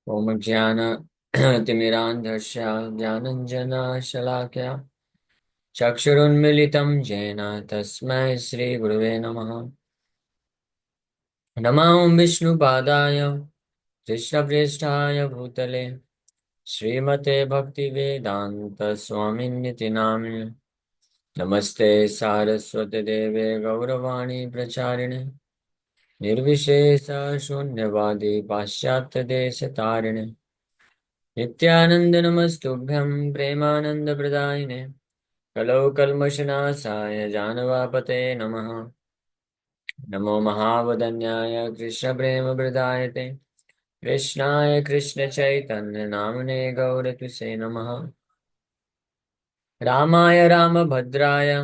ओम ज्ञान तिमिरान्धस्य ज्ञानञ्जनशलाकया चक्षुरुन्मीलितं येन तस्मै श्रीगुरुवे नमः। नमः विष्णुपादाय कृष्णप्रेष्ठाय भूतले श्रीमते भक्तिवेदान्तस्वामिन्निति नामिने। नमस्ते सारस्वती देवे गौरवाणी प्रचारिणे निर्विशेष शून्यवादी पाश्चात्यदेशतारिणे नित्यानंद नमस्तुभ्यं प्रेमानंदप्रदायिने कलौ कल्मषनाशाय जानवापते नमः। नमो महावदन्याय कृष्णप्रेमप्रदायते कृष्णाय कृष्णचैतन्य नामने गौरतुसे नमः। रामाय रामभद्राय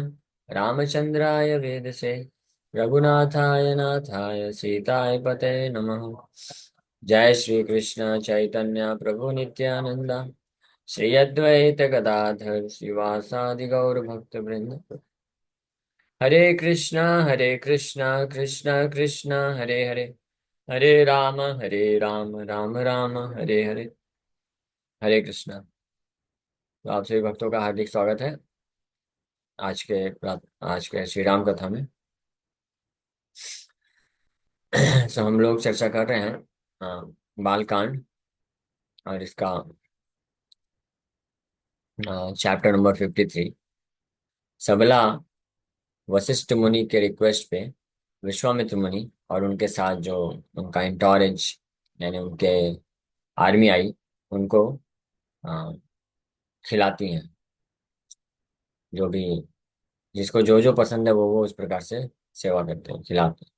रामचंद्राय वेदसे रघुनाथाय नाथाय सीताय पते नमः। जय श्री कृष्ण चैतन्य प्रभु नित्यानंदा श्री अद्वैत गदाधर श्रीवासादि गौर भक्त वृंद। हरे कृष्णा कृष्णा कृष्णा हरे हरे हरे राम राम राम हरे हरे। हरे कृष्णा। तो आप सभी भक्तों का हार्दिक स्वागत है आज के श्री राम कथा में। सो हम लोग चर्चा कर रहे हैं बाल कांड और इसका चैप्टर नंबर 53। सबला वशिष्ठ मुनि के रिक्वेस्ट पे विश्वामित्र मुनि और उनके साथ जो उनका इंटोरेज यानी उनके आर्मी आई उनको अ, खिलाती हैं। जो भी जिसको जो जो पसंद है वो उस प्रकार से सेवा करते हैं खिलाते हैं।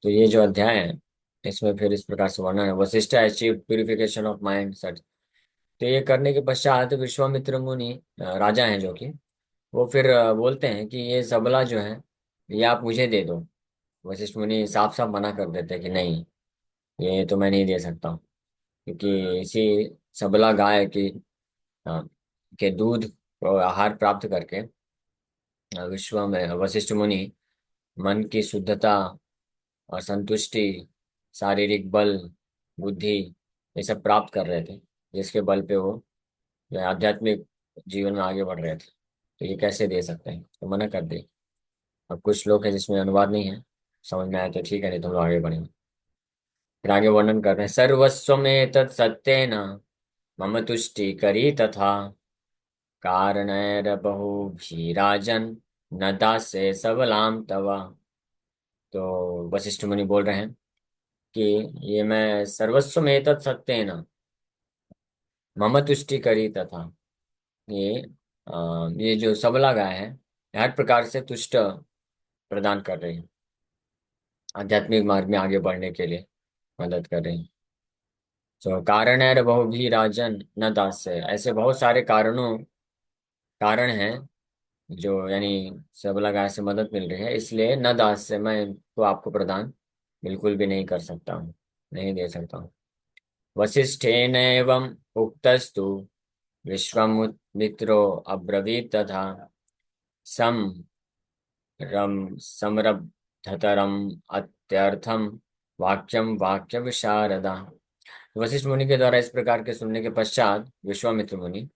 तो ये जो अध्याय है इसमें फिर इस प्रकार से वर्णन है Vashishtha achieve purification of mind such. तो ये करने के पश्चात विश्वामित्र मुनि राजा हैं जो कि वो फिर बोलते हैं कि ये सबला जो है ये आप मुझे दे दो। वशिष्ठ मुनि साफ साफ मना कर देते हैं कि नहीं, ये तो मैं नहीं दे सकता हूँ, क्योंकि इसी सबला गाय की अ, के दूध और आहार प्राप्त करके विश्व में वशिष्ठ मुनि मन की शुद्धता और संतुष्टि, शारीरिक बल, बुद्धि ये सब प्राप्त कर रहे थे, जिसके बल पे वो जो है आध्यात्मिक जीवन में आगे बढ़ रहे थे। तो ये कैसे दे सकते हैं, तो मना कर दिए। अब कुछ लोग हैं जिसमें अनुवाद नहीं है, समझ में आया तो ठीक है, नहीं तो हम लोग आगे बढ़ेंगे। फिर आगे वर्णन कर रहे हैं सर्वस्व में तत् सत्येन मम तुष्टि करी तथा कारणैरबहुभिराजन् न दास्ये सबलाम तवा। तो वशिष्ठ मुनि बोल रहे हैं कि ये मैं सर्वस्व में तत् सत्येन मम तुष्टि करी तथा ये ये जो सबला गाय है हर प्रकार से तुष्ट प्रदान कर रही है, आध्यात्मिक मार्ग में आगे बढ़ने के लिए मदद कर रही है। तो कारण है बहु भी राजन न दास्य, ऐसे बहुत सारे कारण हैं जो यानी सबला गाय से मदद मिल रही है, इसलिए न दास्य मैं तो आपको प्रदान बिल्कुल भी नहीं कर सकता हूँ, नहीं दे सकता हूँ। वसिष्ठेन एवं उक्तस्तु विश्वामित्रो अब्रवीत तथा सम रम समरब्धतरम अत्यर्थम वाक्यम वाक्य विशारदा। वशिष्ठ मुनि के द्वारा इस प्रकार के सुनने के पश्चात विश्वामित्र मुनि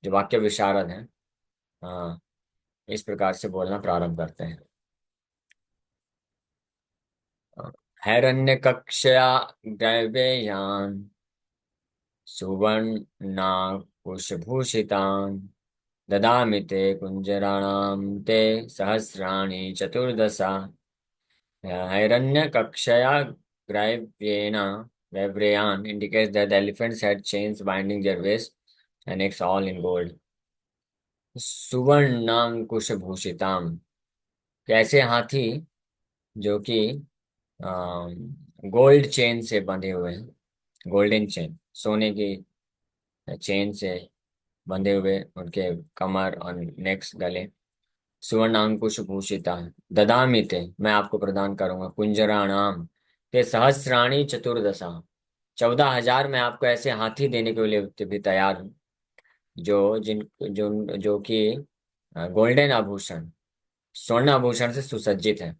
जो वाक्य विशारद हैं हाँ, इस प्रकार से बोलना प्रारंभ करते हैं। हैरण्य कक्षया दैवेयान सुवर्णाकुशभूषितान् ददामि ते कुञ्जराणां ते सहस्राणि चतुर्दशा। Hiranyakshaya Graivyena indicates that the elephants had chains binding their waist and necks all in gold. सुवर्णांकुश भूषिताम, कैसे हाथी जो कि गोल्ड चेन से बंधे हुए हैं, गोल्डन चेन सोने की चेन से बंधे हुए उनके कमर और नेक्स गले। सुवर्णांकुश भूषिता ददामि ते मैं आपको प्रदान करूंगा कुंजराणाम ते सहस्राणी चतुर्दशा 14,000 मैं आपको ऐसे हाथी देने के लिए भी तैयार हूँ जो जिन जो जो कि गोल्डन आभूषण स्वर्ण आभूषण से सुसज्जित है।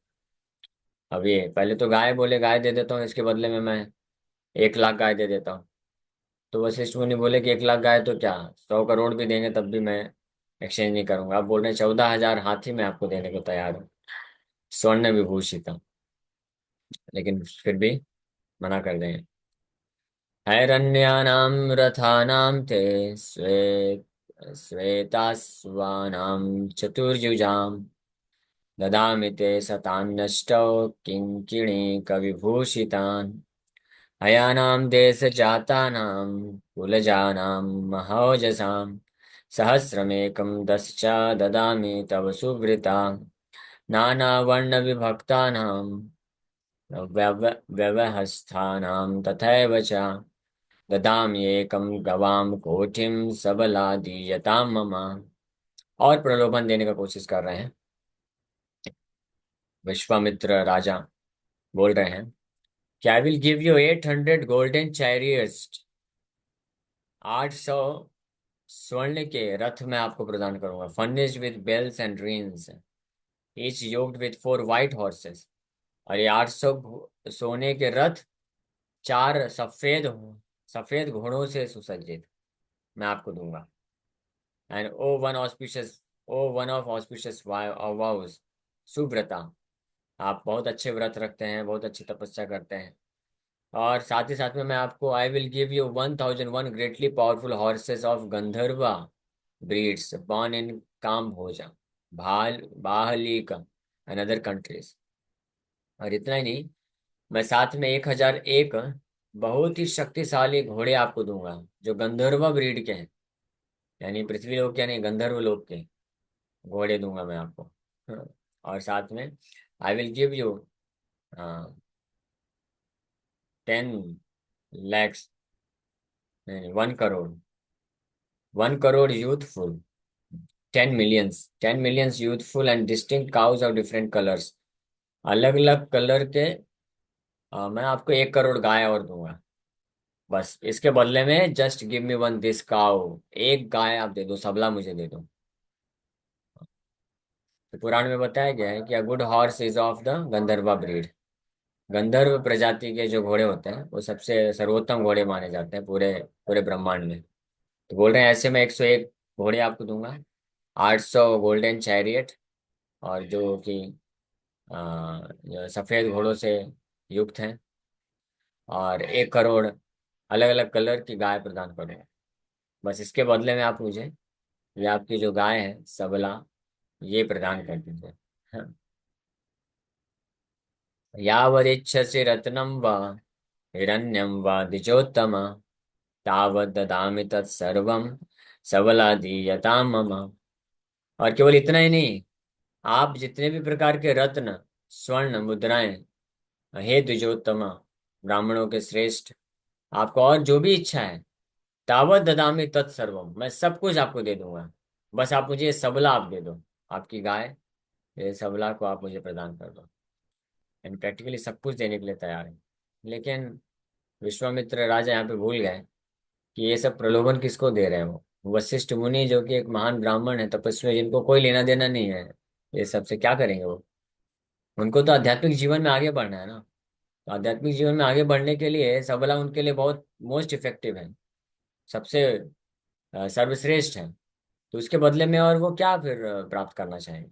अब ये पहले तो गाय बोले गाय दे देता हूँ, इसके बदले में मैं 1 लाख गाय दे देता हूँ। तो वशिष्ठ मुनि बोले कि 1 लाख गाय तो क्या, 100 करोड़ भी देंगे तब भी मैं एक्सचेंज नहीं करूंगा। आप बोल रहे हैं 14,000 हाथी मैं आपको देने को तैयार हूँ, स्वर्ण विभूषित, लेकिन फिर भी मना कर देंगे। हैरण्यानां रथानां ते श्वेतास्वानां चतुर्युजां ददामि ते शतान्नष्टौ किङ्किणीकविभूषितान्। हयानां देशजातानां कुलजानां महौजसां सहस्रमेकं दश च ददामि तव सुवृता। नानावर्णविभक्तानां व्यवस्थानां तथैव च ददामि एकं गवां कोटिं सबला दीयतां मम। और प्रलोभन देने का कोशिश कर रहे हैं। विश्वामित्र राजा बोल रहे हैं कि I will give you 800 golden chariots, 800 स्वर्ण के रथ मैं आपको प्रदान करूंगा, furnished with bells and rings, each yoked with 4 white horses. और ये 800 सोने के रथ 4 सफेद घोड़ों से सुसज्जित मैं आपको दूंगा। And O one of auspicious vows, Suvrata, आप बहुत अच्छे व्रत रखते हैं, बहुत अच्छी तपस्या करते हैं। और साथ ही साथ में मैं आपको I will give you 1001 greatly powerful horses of Gandharva breeds born in Kamboja, Bahlika and other countries. और इतना ही नहीं, मैं साथ में 1001 बहुत ही शक्तिशाली घोड़े आपको दूंगा जो गंधर्वा ब्रीड के हैं, यानी पृथ्वी लोक के नहीं, गंधर्व लोक के घोड़े दूंगा मैं आपको। हाँ, और साथ में I will give you 10 lakhs, नहीं 1 crore, 1 crore youthful, 10 millions youthful and distinct cows of different colours, अलग अलग कलर के। मैं आपको 1 करोड़ गाय और दूंगा, बस इसके बदले में just give me one this cow, एक गाय आप दे दो, सबला मुझे दे दो। तो पुराण में बताया गया है कि a good horse is of the Gandharva breed, गंधर्व प्रजाति के जो घोड़े होते हैं वो सबसे सर्वोत्तम घोड़े माने जाते हैं पूरे पूरे ब्रह्मांड में। तो बोल रहे हैं ऐसे में 101 घोड़े आपको दूंगा, 800 गोल्डन चैरियट, और जो कि जो सफेद घोड़ों से युक्त हैं, और 1 करोड़ अलग अलग कलर की गाय प्रदान करूंगा। बस इसके बदले में आप मुझे ये आपकी जो गाय है सबला, ये प्रदान कर दीजिए। हाँ। यावदिच्छसि रत्नं वा हिरण्यं वा द्विजोत्तम, तावत् ददामि तत्सर्वं सबला दीयतां मम। और केवल इतना ही नहीं, आप जितने भी प्रकार के रत्न, स्वर्ण मुद्राएं, हे द्विजोत्तम, ब्राह्मणों के श्रेष्ठ, आपको और जो भी इच्छा है, तावत ददामि तत्सर्वम, मैं सब कुछ आपको दे दूंगा। बस आप मुझे ये सबला आप दे दो, आपकी गाय, ये सबला को आप मुझे प्रदान कर दो। एंड प्रैक्टिकली सब कुछ देने के लिए तैयार है। लेकिन विश्वामित्र राजा यहाँ पे भूल गए कि ये सब प्रलोभन किसको दे रहे हैं। वो वशिष्ठ मुनि जो कि एक महान ब्राह्मण है, तपस्वी, जिनको कोई लेना देना नहीं है ये सबसे, क्या करेंगे वो। उनको तो आध्यात्मिक जीवन में आगे बढ़ना है ना। तो आध्यात्मिक जीवन में आगे बढ़ने के लिए सबला उनके लिए बहुत मोस्ट इफेक्टिव है, सबसे सर्वश्रेष्ठ है। तो उसके बदले में और वो क्या फिर प्राप्त करना चाहेंगे,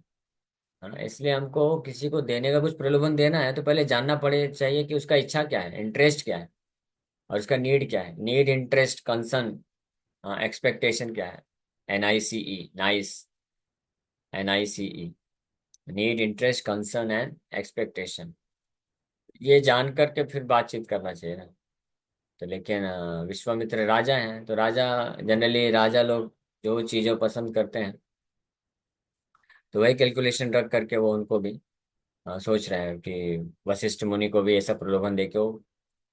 है ना। इसलिए हमको किसी को देने का कुछ प्रलोभन देना है तो पहले जानना पड़े चाहिए कि उसका इच्छा क्या है, इंटरेस्ट क्या है, और उसका नीड क्या है, नीड इंटरेस्ट कंसर्न, एक्सपेक्टेशन क्या है, NICE, nice, NICE, need interest concern and expectation, ये जान करके फिर बातचीत करना चाहिए ना। तो लेकिन विश्वामित्र राजा हैं, तो राजा जनरली राजा लोग जो चीज़ों पसंद करते हैं तो वही कैलकुलेशन रख करके वो उनको भी सोच रहे हैं कि वशिष्ठ मुनि को भी ऐसा प्रलोभन दे के वो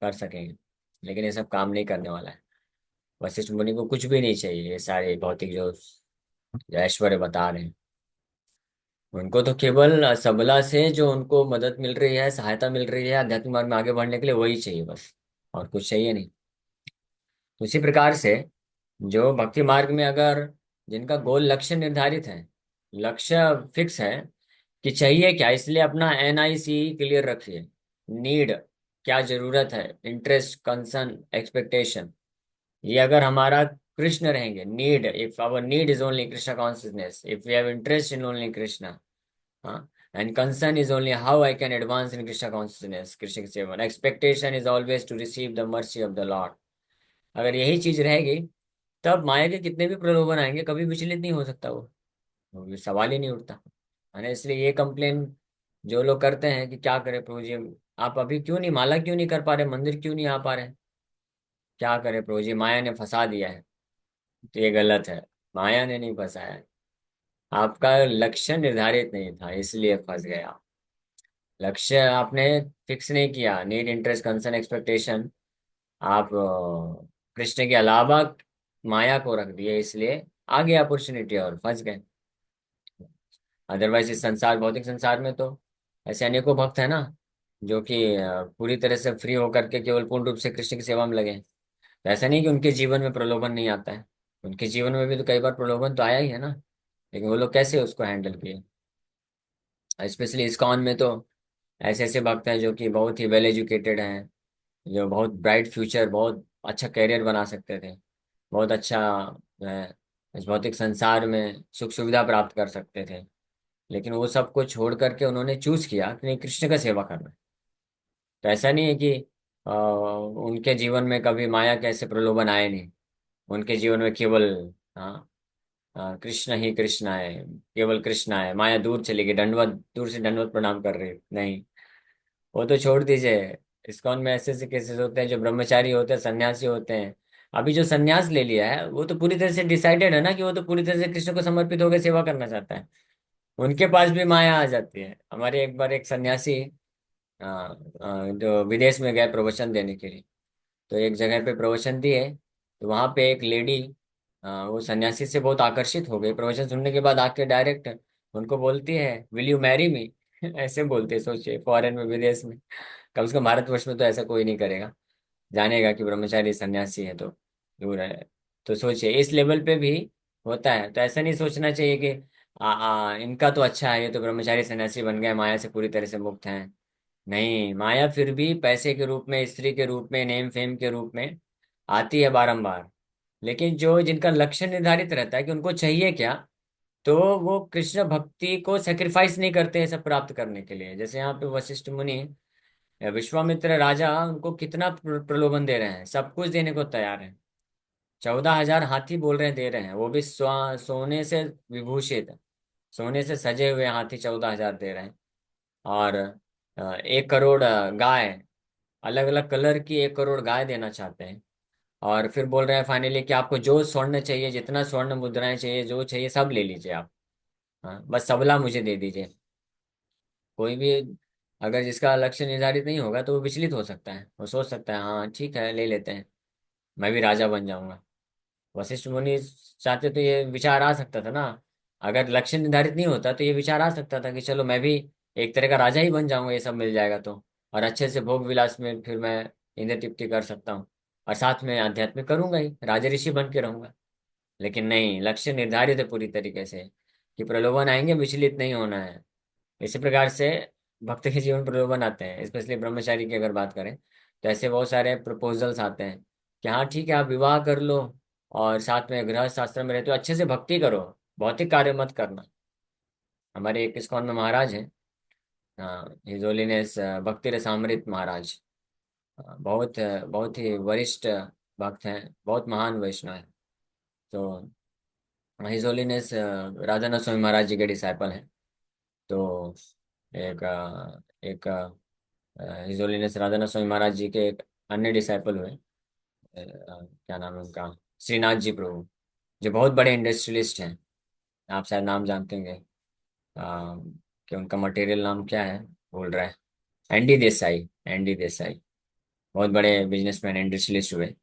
कर सकेंगे। लेकिन ये सब काम नहीं करने वाला है। वशिष्ठ मुनि को कुछ भी नहीं चाहिए ये सारे भौतिक जो ऐश्वर्य बता रहे हैं। उनको तो केवल सबला से जो उनको मदद मिल रही है, सहायता मिल रही है आध्यात्मिक मार्ग में आगे बढ़ने के लिए, वही चाहिए बस, और कुछ चाहिए नहीं। तो इसी प्रकार से जो भक्ति मार्ग में अगर जिनका गोल लक्ष्य निर्धारित है, लक्ष्य फिक्स है कि चाहिए क्या, इसलिए अपना NICE क्लियर रखिए, नीड, क्या जरूरत है, इंटरेस्ट, कंसर्न, एक्सपेक्टेशन, ये अगर हमारा कृष्ण रहेंगे, need, if our need is only Krishna consciousness, if we have interest in only Krishna, हाँ, and concern is only how I can advance in Krishna consciousness, Krishna की सेवा, expectation is always to receive the mercy of the Lord, अगर यही चीज रहेगी, तब माया के कितने भी प्रलोभन आएंगे कभी विचलित नहीं हो सकता वो भी सवाल ही नहीं उठता, है ना। इसलिए ये कंप्लेन जो लोग करते हैं कि क्या करें प्रभु जी, आप अभी क्यों नहीं, माला क्यों नहीं कर पा रहे, मंदिर क्यों नहीं आ पा रहे, क्या करें प्रभु जी, माया ने फंसा दिया है, तो ये गलत है। माया ने नहीं फंसाया है, आपका लक्ष्य निर्धारित नहीं था इसलिए फंस गया। लक्ष्य आपने फिक्स नहीं किया, नीड, इंटरेस्ट, कंसर्न, एक्सपेक्टेशन, आप कृष्ण के अलावा माया को रख दिए, इसलिए आ गया अपॉर्चुनिटी और फंस गए। अदरवाइज इस संसार, भौतिक संसार में तो ऐसे अनेकों भक्त है ना, जो कि पूरी तरह से फ्री होकर के केवल पूर्ण रूप से कृष्ण की सेवा में लगे हैं। तो ऐसा नहीं कि उनके जीवन में प्रलोभन नहीं आता है, उनके जीवन में भी तो कई बार प्रलोभन तो आया ही है ना, लेकिन वो लोग कैसे उसको हैंडल किए। स्पेशली इस्कॉन में तो ऐसे ऐसे भक्त हैं जो कि बहुत ही वेल एजुकेटेड हैं, जो बहुत ब्राइट फ्यूचर, बहुत अच्छा करियर बना सकते थे, बहुत अच्छा इस भौतिक संसार में सुख सुविधा प्राप्त कर सकते थे, लेकिन वो सब को छोड़ करके उन्होंने चूज किया कि नहीं, कृष्ण का सेवा करना है। तो ऐसा नहीं है कि उनके जीवन में कभी माया के ऐसे प्रलोभन आए नहीं, उनके जीवन में केवल, हाँ, कृष्ण ही कृष्ण है, केवल कृष्ण है, माया दूर चली गई, दंडवत, दूर से दंडवत प्रणाम कर रही, नहीं, वो तो छोड़ दीजिए। इस्कॉन में ऐसे ऐसे केसेस होते हैं जो ब्रह्मचारी होते हैं, सन्यासी होते हैं, अभी जो सन्यास ले लिया है वो तो पूरी तरह से डिसाइडेड है ना कि वो तो पूरी तरह से कृष्ण को समर्पित होकर सेवा करना चाहता है, उनके पास भी माया आ जाती है। हमारे एक बार एक सन्यासी जो विदेश में गए प्रवचन देने के लिए, तो एक जगह पे प्रवचन दिए, तो वहां पे एक लेडी, वो सन्यासी से बहुत आकर्षित हो गई, प्रवचन सुनने के बाद आके डायरेक्ट उनको बोलती है, विल यू मैरी मी। ऐसे बोलते हैं, सोचिए, फॉरेन में, विदेश में, कम से कम भारतवर्ष में तो ऐसा कोई नहीं करेगा, जानेगा कि ब्रह्मचारी सन्यासी है तो दूर है। तो सोचिए इस लेवल पे भी होता है, तो ऐसा नहीं सोचना चाहिए कि इनका तो अच्छा है, ये तो ब्रह्मचारी सन्यासी बन गए, माया से पूरी तरह से मुक्त हैं। नहीं, माया फिर भी पैसे के रूप में, स्त्री के रूप में, नेम फेम के रूप में आती है बारंबार, लेकिन जो जिनका लक्ष्य निर्धारित रहता है कि उनको चाहिए क्या, तो वो कृष्ण भक्ति को सेक्रीफाइस नहीं करते हैं सब प्राप्त करने के लिए। जैसे यहाँ पे वशिष्ठ मुनि, विश्वामित्र राजा उनको कितना प्रलोभन दे रहे हैं, सब कुछ देने को तैयार है, 14,000 हाथी बोल रहे हैं दे रहे हैं, वो भी सोने से विभूषित, सोने से सजे हुए हाथी 14,000 दे रहे हैं, और 1 करोड़ गाय, अलग अलग कलर की 1 करोड़ गाय देना चाहते हैं, और फिर बोल रहे हैं फाइनली कि आपको जो स्वर्ण चाहिए, जितना स्वर्ण मुद्राएं चाहिए, जो चाहिए सब ले लीजिए आप, हाँ, बस सबला मुझे दे दीजिए। कोई भी अगर जिसका लक्ष्य निर्धारित नहीं होगा तो वो विचलित हो सकता है, वो सोच सकता है हाँ ठीक है ले लेते हैं, मैं भी राजा बन जाऊंगा। वशिष्ठ मुनि चाहते तो ये विचार आ सकता था ना, अगर लक्ष्य निर्धारित नहीं होता तो ये विचार आ सकता था कि चलो मैं भी एक तरह का राजा ही बन जाऊंगा, ये सब मिल जाएगा तो, और अच्छे से भोग विलास में फिर मैं इंद्र तृप्ति कर सकता हूँ, और साथ में आध्यात्मिक करूंगा ही, राजा ऋषि बन के रहूंगा। लेकिन नहीं, लक्ष्य निर्धारित है पूरी तरीके से कि प्रलोभन आएंगे, विचलित नहीं होना है। इसी प्रकार से भक्त के जीवन प्रलोभन आते हैं, स्पेशली ब्रह्मचारी की अगर बात करें, तो ऐसे बहुत सारे प्रपोजल्स आते हैं कि हाँ ठीक है आप विवाह कर लो, और साथ में गृहस्थ आश्रम में रहते हो, अच्छे से भक्ति करो, भौतिक कार्य मत करना। हमारे एक इस्कॉन में महाराज हैं, हिज होलीनेस भक्ति रसामृत महाराज, बहुत ही वरिष्ठ भक्त हैं, बहुत महान वैष्णव हैं। तो हिज होलीनेस राधानाथ स्वामी महाराज जी के डिसाइपल हैं। तो एक हिज होलीनेस राधानाथ स्वामी महाराज जी के एक अन्य डिसाइपल हुए, क्या नाम है उनका, श्रीनाथ जी प्रभु, जो बहुत बड़े इंडस्ट्रियलिस्ट हैं, आप शायद नाम जानते होंगे, कि उनका मटेरियल नाम क्या है, बोल रहा है, एनडी देसाई, एनडी देसाई, बहुत बड़े बिजनेसमैन इंडस्ट्रियलिस्ट हुए,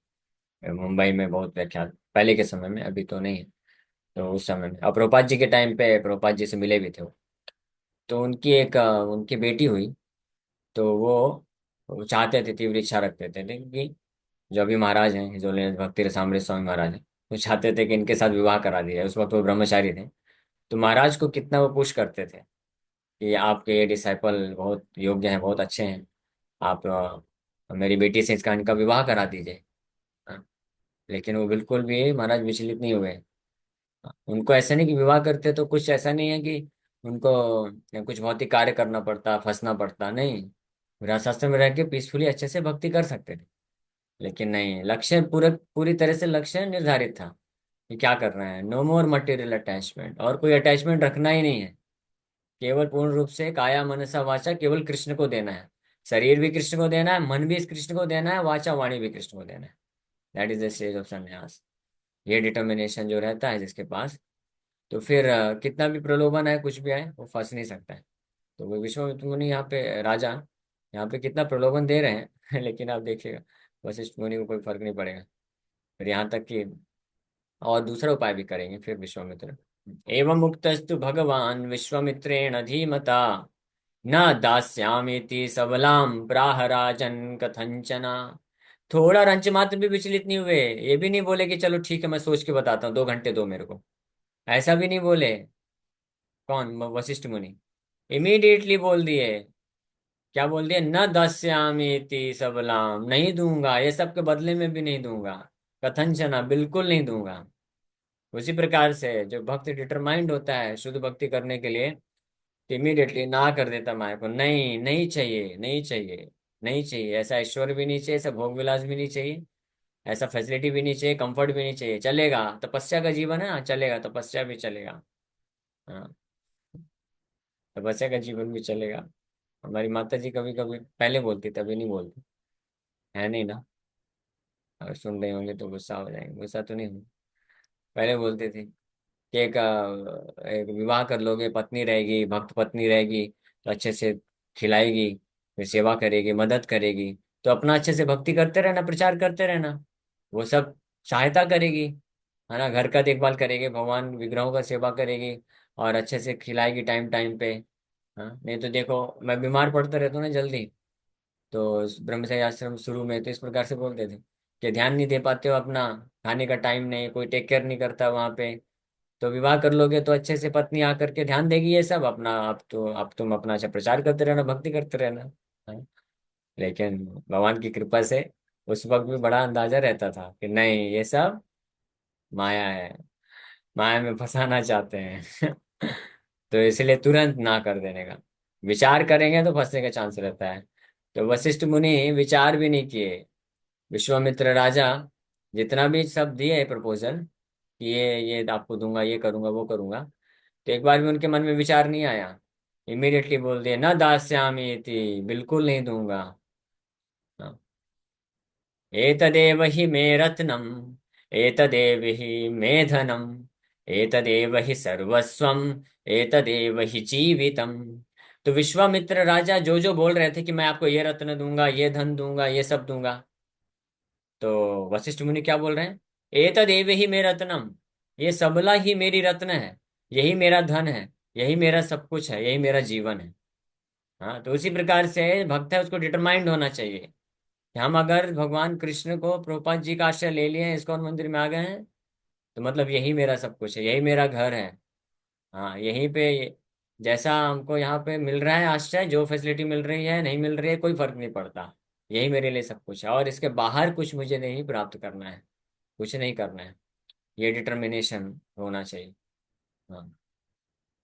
मुंबई में बहुत प्रख्यात, पहले के समय में, अभी तो नहीं है। तो उस समय में, और प्रभुपाद जी के टाइम पे प्रभुपाद जी से मिले भी थे वो। तो उनकी एक उनकी बेटी हुई, तो वो चाहते थे, तीव्र इच्छा रखते थे कि जो अभी महाराज हैं हिज होलीनेस भक्ति रसामृत स्वामी महाराज हैं, वो चाहते थे कि इनके साथ विवाह करा दिया जाए। उस वक्त वो ब्रह्मचारी थे, तो महाराज को कितना वो पुश करते थे कि आपके ये डिसाइपल बहुत योग्य हैं, बहुत अच्छे हैं, आप मेरी बेटी से इसका इनका विवाह करा दीजिए। हाँ, लेकिन वो बिल्कुल भी महाराज विचलित नहीं हुए। उनको ऐसा नहीं कि विवाह करते तो कुछ ऐसा नहीं है कि उनको कुछ भौतिक कार्य करना पड़ता, फंसना पड़ता, नहीं। गृहस्थाश्रम में रह के पीसफुली अच्छे से भक्ति कर सकते थे। लेकिन नहीं, लक्ष्य पूरी तरह से लक्ष्य निर्धारित था कि क्या कर रहे हैं। नो मोर मटेरियल अटैचमेंट, और कोई अटैचमेंट रखना ही नहीं है। केवल पूर्ण रूप से काया मनसा वाचा केवल कृष्ण को देना है। शरीर भी कृष्ण को देना है, मन भी कृष्ण को देना है, वाचा वाणी भी कृष्ण को देना है। That is the stage of संन्यास। ये डिटर्मिनेशन जो रहता है जिसके पास, तो फिर कितना भी प्रलोभन है, कुछ भी आए, वो फंस नहीं सकता है। तो वो विश्वामित्र मुनि यहाँ पे राजा यहाँ पे कितना प्रलोभन दे रहे हैं लेकिन आप देखिएगा वशिष्ठ मुनि को कोई फर्क नहीं पड़ेगा। फिर यहाँ तक कि और दूसरा उपाय भी करेंगे फिर विश्वामित्र। एवं मुक्तस्तु भगवान विश्वामित्रेण धीमता न दास्यामीति सबलाम प्राह राजन कथंचना। थोड़ा रंच मात्र भी विचलित नहीं हुए। ये भी नहीं बोले कि चलो ठीक है मैं सोच के बताता हूँ, 2 घंटे दो मेरे को। ऐसा भी नहीं बोले। कौन? वशिष्ठ मुनि इमीडिएटली बोल दिए। क्या बोल दिए? न दास्यामीति सबलाम, नहीं दूंगा, ये सब के बदले में भी नहीं दूंगा। कथंचना, बिल्कुल नहीं दूंगा। उसी प्रकार से जो भक्त डिटरमाइंड होता है शुद्ध भक्ति करने के लिए, इमीडिएटली ना कर देता माया को। नहीं, नहीं चाहिए, नहीं चाहिए, नहीं चाहिए। ऐसा ऐश्वर्य भी नहीं चाहिए, ऐसा भोग विलास भी नहीं चाहिए, ऐसा फैसिलिटी भी नहीं चाहिए, कंफर्ट भी नहीं चाहिए। चलेगा, तपस्या का जीवन है ना, चलेगा, तपस्या भी चलेगा। हाँ, तपस्या का जीवन भी चलेगा। हमारी माता जी कभी कभी पहले बोलती थी, अभी नहीं बोलती है, नहीं ना? अगर सुन रहे होंगे तो गुस्सा हो जाएंगे। गुस्सा तो नहीं हूँ। पहले बोलती थी कि एक विवाह कर लोगे, पत्नी रहेगी, भक्त पत्नी रहेगी, तो अच्छे से खिलाएगी, फिर सेवा करेगी, मदद करेगी, तो अपना अच्छे से भक्ति करते रहना, प्रचार करते रहना। वो सब सहायता करेगी, है ना, घर का देखभाल करेगी, भगवान विग्रहों का सेवा करेगी, और अच्छे से खिलाएगी टाइम टाइम पे। हाँ, नहीं तो देखो मैं बीमार पड़ता रहता हूँ ना जल्दी। तो ब्रह्मचर्य आश्रम शुरू में तो इस प्रकार से बोलते थे कि ध्यान नहीं दे पाते हो अपना, खाने का टाइम नहीं, कोई टेक केयर नहीं करता वहां पे। तो विवाह कर लोगे तो अच्छे से पत्नी आकर के ध्यान देगी, ये सब अपना, अब तुम अपना अच्छा प्रचार करते रहना, भक्ति करते रहना। हाँ? लेकिन भगवान की कृपा से उस वक्त भी बड़ा अंदाजा रहता था कि नहीं, ये सब माया है, माया में फंसाना चाहते हैं तो इसलिए तुरंत ना कर देने का। विचार करेंगे तो फंसने का चांस रहता है। तो वशिष्ठ मुनि विचार भी नहीं किए। विश्वामित्र राजा जितना भी सब दिए प्रपोजल कि ये आपको दूंगा, ये करूंगा, वो करूंगा, तो एक बार भी उनके मन में विचार नहीं आया। इमीडिएटली बोल दिए न दास्यामी इति, बिल्कुल नहीं दूंगा। हाँ। एतदेव हि मे रत्नम, एतदेव हि मे धनम, एतदेव हि सर्वस्वम, एतदेव हि जीवितम। तो विश्वामित्र राजा जो जो बोल रहे थे कि मैं आपको ये रत्न दूंगा, ये धन दूंगा, ये सब दूंगा, तो वशिष्ठ मुनि क्या बोल रहे हैं? एतदेव ही मे रत्नम, ये सबला ही मेरी रत्न है, यही मेरा धन है, यही मेरा सब कुछ है, यही मेरा जीवन है। हाँ, तो उसी प्रकार से भक्त है उसको डिटरमाइंड होना चाहिए कि हम अगर भगवान कृष्ण को, प्रभुपाद जी का आश्रय ले लिए हैं, इस्कॉन मंदिर में आ गए हैं, तो मतलब यही मेरा सब कुछ है, यही मेरा घर है। हाँ, यहीं पे जैसा हमको यहाँ पे मिल रहा है आश्रय, जो फैसिलिटी मिल रही है, नहीं मिल रही है, कोई फर्क नहीं पड़ता। यही मेरे लिए सब कुछ है, और इसके बाहर कुछ मुझे नहीं प्राप्त करना है, कुछ नहीं करना है। ये डिटर्मिनेशन होना चाहिए। हाँ।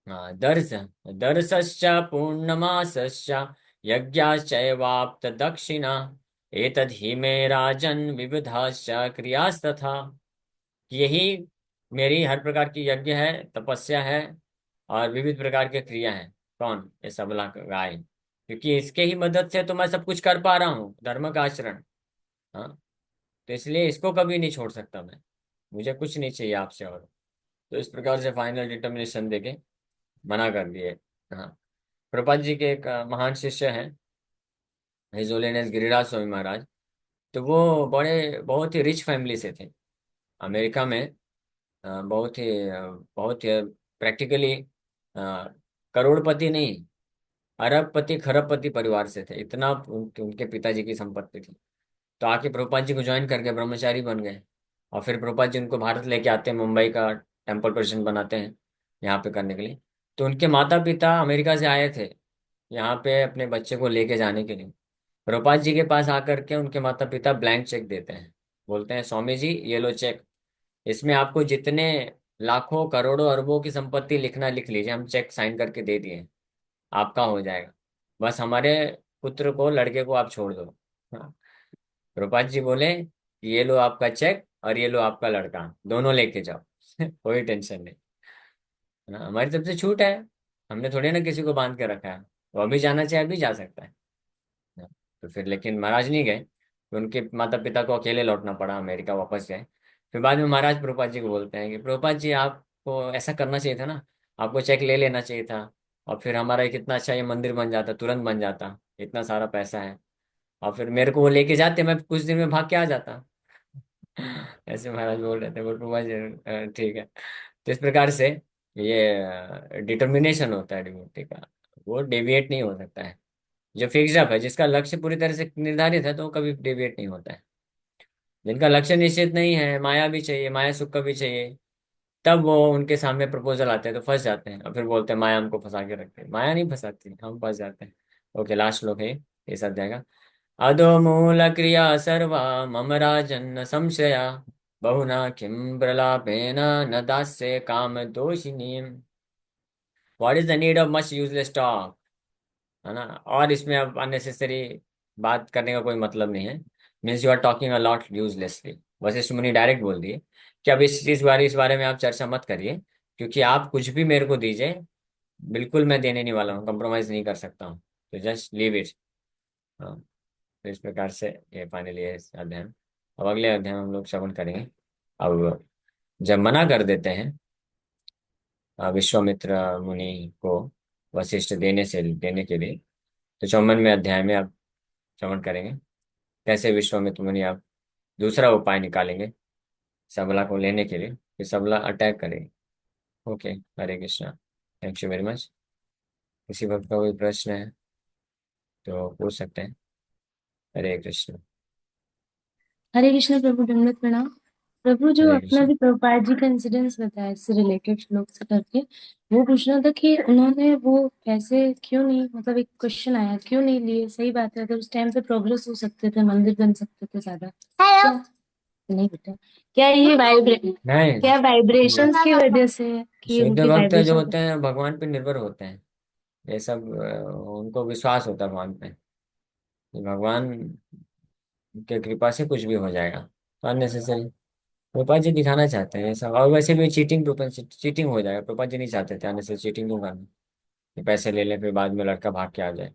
हाँ, दर्शश्च पूर्णमासश्च यज्ञाश्चैवाप्त दक्षिणा, एतद्धि मे राजन विविधाश्च क्रियास्तथा। यही मेरी हर प्रकार की यज्ञ है, तपस्या है, और विविध प्रकार के क्रिया है। कौन? ये सबला गाय, क्योंकि इसके ही मदद से तो मैं सब कुछ कर पा रहा हूँ, धर्म का आचरण। हाँ, तो इसलिए इसको कभी नहीं छोड़ सकता मैं। मुझे कुछ नहीं चाहिए आपसे और। तो इस प्रकार से फाइनल डिटर्मिनेशन देके मना कर दिए। हाँ। प्रभुपाद जी के एक महान शिष्य हैं, हिज होलीनेस गिरिराज स्वामी महाराज। तो वो बहुत ही रिच फैमिली से थे, अमेरिका में। बहुत ही प्रैक्टिकली करोड़पति नहीं, अरबपति खरबपति परिवार से थे। इतना उनके पिताजी की संपत्ति थी। तो आके प्रभुपाद जी को ज्वाइन करके ब्रह्मचारी बन गए। और फिर प्रभुपाद जी उनको भारत लेके आते हैं, मुंबई का टेम्पल प्रेसिडेंट बनाते हैं यहाँ पे करने के लिए। तो उनके माता पिता अमेरिका से आए थे यहाँ पे अपने बच्चे को लेके जाने के लिए। प्रभुपाद जी के पास आकर के उनके माता पिता ब्लैंक चेक देते हैं, बोलते हैं स्वामी जी ये लो चेक, इसमें आपको जितने लाखों करोड़ों अरबों की संपत्ति लिखना लिख लीजिए, हम चेक साइन करके दे दिए, आपका हो जाएगा, बस हमारे पुत्र को, लड़के को आप छोड़ दो। हाँ, प्रभुपाद जी बोले ये लो आपका चेक और ये लो आपका लड़का, दोनों लेके जाओ कोई टेंशन नहीं। है ना, हमारी तरफ से छूट है, हमने थोड़ी ना किसी को बांध के रखा है, वो अभी जाना चाहे अभी जा सकता है। हाँ, तो फिर लेकिन महाराज नहीं गए, तो उनके माता पिता को अकेले लौटना पड़ा, अमेरिका वापस गए। फिर बाद में महाराज प्रभुपाद जी को बोलते हैं कि प्रभुपाद जी आपको ऐसा करना चाहिए था ना, आपको चेक ले लेना चाहिए था, और फिर हमारा एक इतना अच्छा ये मंदिर बन जाता, तुरंत बन जाता, इतना सारा पैसा है, और फिर मेरे को वो लेके जाते, मैं कुछ दिन में भाग के आ जाता। ऐसे महाराज बोल रहे थे, बोल प्रभुपाद जी ठीक है। तो इस प्रकार से ये डिटर्मिनेशन होता है डिवोटी का, वो डेविएट नहीं हो सकता है। जो फिक्स्ड अप है, जिसका लक्ष्य पूरी तरह से निर्धारित है, तो वो कभी डेविएट नहीं होता है। जिनका लक्ष्य निश्चित नहीं है, माया भी चाहिए, माया सुख का भी चाहिए, तब वो उनके सामने प्रपोजल आते हैं तो फंस जाते हैं, और फिर बोलते हैं माया हमको फंसा के रखते हैं। माया नहीं फंसाती, हम फंस जाते हैं। ओके, लास्ट श्लोक है ये सब जाएगा। अधो मूल क्रिया सर्वा मम राजन् संशया, बहुना किं प्रलापेन न दास्ये काम दोषिणी। What is the need of much useless talk. है ना, और इसमें अब अननेसेसरी बात करने का कोई मतलब नहीं है। Means you are talking a lot uselessly. Vashishtha मुनि डायरेक्ट बोल दिए कि अब इस बारे में आप चर्चा मत करिए, क्योंकि आप कुछ भी मेरे को दीजिए, बिल्कुल मैं देने नहीं वाला हूँ, कंप्रोमाइज नहीं कर सकता हूँ, तो जस्ट लीव इट। हाँ, तो इस प्रकार से ये फाइनली है इस अध्ययन। अब अगले अध्ययन हम लोग श्रवण करेंगे। अब जब मना कर देते हैं विश्वामित्र मुनि को वशिष्ठ देने के लिए, तो 54वें अध्याय में आप श्रवण करेंगे कैसे विश्वामित्र मुनि आप दूसरा उपाय निकालेंगे सबला को लेने के लिए, फिर सबला अटैक करेगी। Okay, Hare Krishna, thank you very much. किसी भक्त का कोई प्रश्न है तो पूछ सकते हैं। हरे कृष्ण। हरे कृष्ण प्रभु, दंडवत प्रणाम। प्रभु, जो हरे अपना कृष्ण। भी प्रभुपाद जी का इंसिडेंस बताया इससे रिलेटेड श्लोक से करके, वो पूछना था कि उन्होंने वो पैसे क्यों नहीं, मतलब एक क्वेश्चन आया, क्यों नहीं लिए? सही बात है, अगर उस टाइम पे प्रोग्रेस हो सकते थे, मंदिर बन सकते थे ज्यादा। हेलो। नहीं बेटा, क्या ये नहीं, क्या वाइब्रेशंस की वजह से कि शुद्ध उनकी भक्त जो वाइब्रेशन? होते हैं भगवान पे निर्भर होते हैं। ये सब उनको विश्वास होता है भगवान पे, कि भगवान के कृपा से कुछ भी हो जाएगा, तो अननेसेसरी रूपा जी दिखाना चाहते हैं ये सब। और वैसे भी चीटिंग चीटिंग हो जाएगा, रूपा जी नहीं चाहते थे अननेसेसरी चीटिंग क्यों करना, कि पैसे ले लें फिर बाद में लड़का भाग के आ जाए।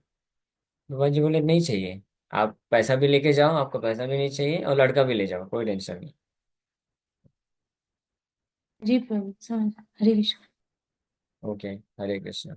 रूपा जी बोले नहीं चाहिए, आप पैसा भी लेके जाओ, आपको पैसा भी नहीं चाहिए, और लड़का भी ले जाओ, कोई टेंशन नहीं। जी प्रभु, समझ। हरे कृष्ण। ओके, हरे कृष्ण।